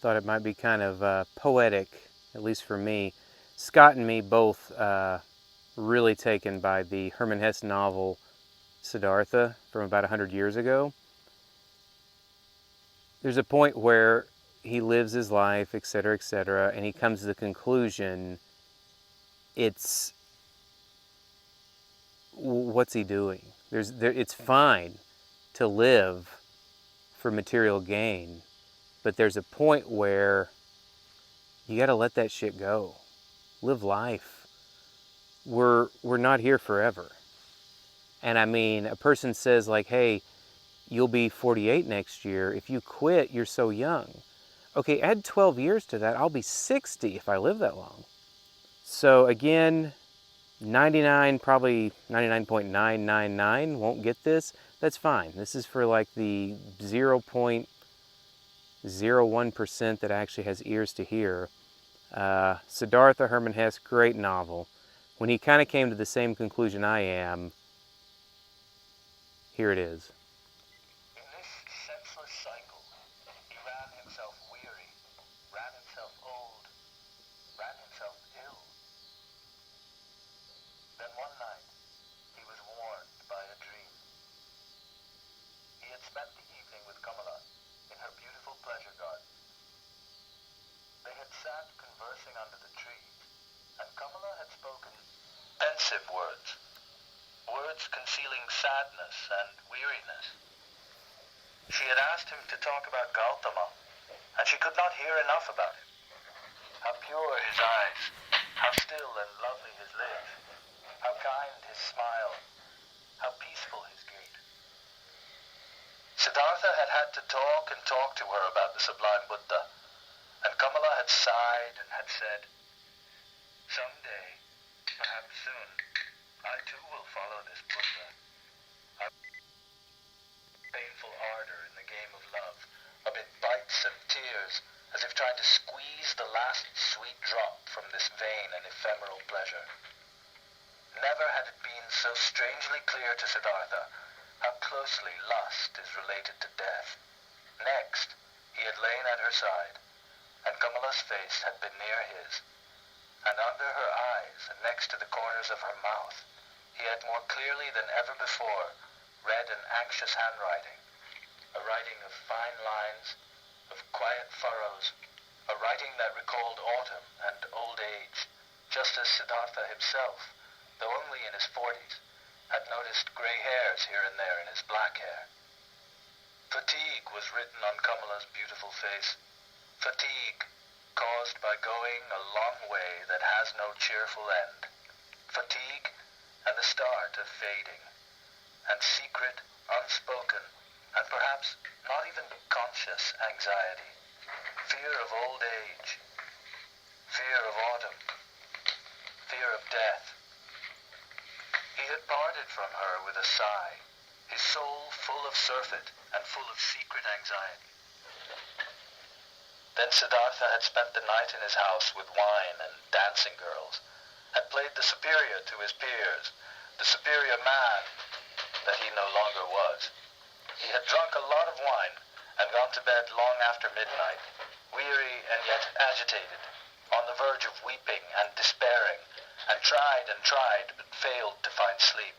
thought it might be kind of poetic, at least for me. Scott and me both really taken by the Hermann Hesse novel Siddhartha from about 100 years ago. There's a point where he lives his life, etc., and he comes to the conclusion what's he doing? It's fine to live for material gain, but there's a point where you got to let that shit go. Live life. We're not here forever. And I mean, a person says like, hey, you'll be 48 next year. If you quit, you're so young. Okay, add 12 years to that. I'll be 60 if I live that long. So again, 99, probably 99.999 won't get this. That's fine. This is for like the 0.01% that actually has ears to hear. Siddhartha, Hermann Hesse, great novel. When he kind of came to the same conclusion I am, here it is. In this senseless cycle, he ran himself weary, ran himself old, ran himself ill. Then one night, he was warned by a dream. He had spent the evening with Kamala in her beautiful pleasure garden. They had sat conversing under the trees, and Kamala had spoken pensive words, words concealing sadness and weariness. She had asked him to talk about Gautama, and she could not hear enough about him. How pure his eyes, how still and lovely his lips, how kind his smile, how peaceful his gait. Siddhartha had had to talk and talk to her about the sublime Buddha, and Kamala had sighed and had said, "Someday, perhaps soon, I too will follow this Buddha." Painful ardor in the game of love, amid bites and tears, as if trying to squeeze the last sweet drop from this vain and ephemeral pleasure. Never had it been so strangely clear to Siddhartha how closely lust is related to death. Next, he had lain at her side, and Kamala's face had been near his, and under her eyes and next to the corners of her mouth, he had more clearly than ever before read an anxious handwriting, a writing of fine lines, of quiet furrows, a writing that recalled autumn and old age, just as Siddhartha himself, though only in his 40s, had noticed gray hairs here and there in his black hair. Fatigue was written on Kamala's beautiful face, fatigue caused by going a long way that has no cheerful end, fatigue and the start of fading, and secret, unspoken, and perhaps not even conscious anxiety, fear of old age, fear of autumn, fear of death. He had parted from her with a sigh, his soul full of surfeit and full of secret anxiety. Then Siddhartha had spent the night in his house with wine and dancing girls, had played the superior to his peers, the superior man that he no longer was. He had drunk a lot of wine and gone to bed long after midnight, weary and yet agitated, on the verge of weeping and despairing, and tried but failed to find sleep.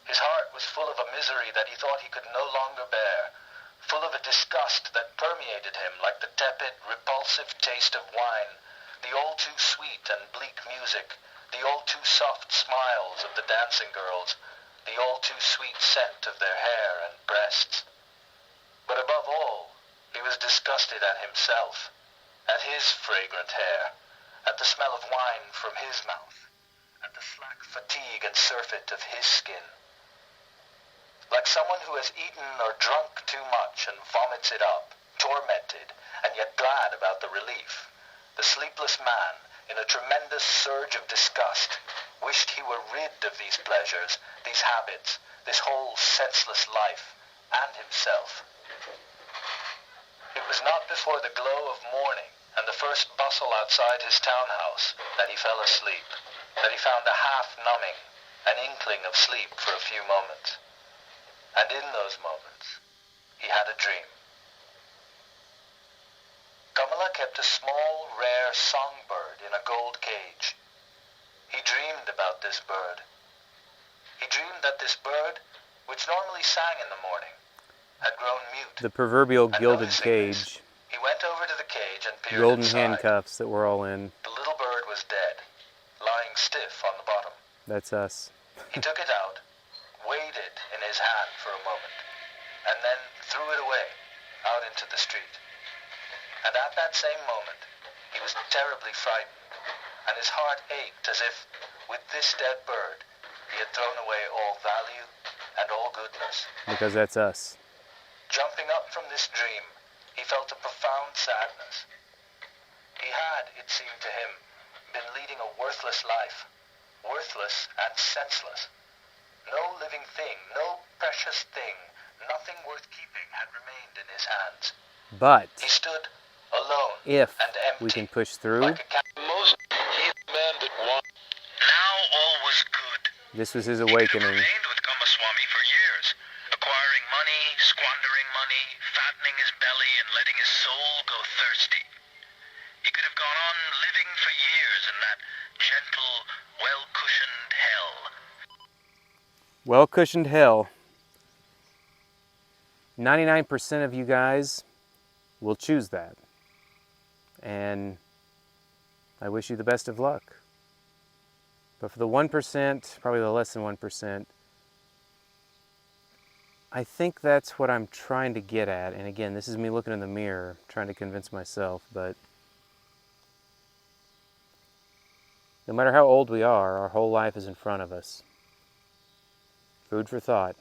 His heart was full of a misery that he thought he could no longer bear, full of a disgust that permeated him like the tepid, repulsive taste of wine, the all too sweet and bleak music, the all too soft smiles of the dancing girls, the all too sweet scent of their hair and breasts. But above all, he was disgusted at himself, at his fragrant hair, at the smell of wine from his mouth, at the slack fatigue and surfeit of his skin. Like someone who has eaten or drunk too much and vomits it up, tormented and yet glad about the relief, the sleepless man, in a tremendous surge of disgust, wished he were rid of these pleasures, these habits, this whole senseless life, and himself. It was not before the glow of morning and the first bustle outside his townhouse that he fell asleep, that he found a half-numbing, an inkling of sleep for a few moments. And in those moments, he had a dream. Pamela kept a small, rare songbird in a gold cage. He dreamed about this bird. He dreamed that this bird, which normally sang in the morning, had grown mute. The proverbial And gilded noticing cage. this, he went over to the cage and peered Golden inside. handcuffs that we're all in. The little bird was dead, lying stiff on the bottom. That's us. He took it out, weighed it in his hand for a moment, and then threw it away, out into the street. And at that same moment, he was terribly frightened, and his heart ached as if, with this dead bird, he had thrown away all value and all goodness. Because that's us. Jumping up from this dream, he felt a profound sadness. He had, it seemed to him, been leading a worthless life, worthless and senseless. No living thing, no precious thing, nothing worth keeping had remained in his hands. But He stood alone if and empty, we can push through, like a most men that want. Now all was good. this was his He could awakening. have remained with Kamaswamy for years, acquiring money, squandering money, fattening his belly, and letting his soul go thirsty. He could have gone on living for years in that gentle, well-cushioned hell. Well-cushioned hell. 99% of you guys will choose that. And I wish you the best of luck. But for the 1%, probably the less than 1%, I think that's what I'm trying to get at. And again, this is me looking in the mirror, trying to convince myself, but no matter how old we are, our whole life is in front of us. Food for thought.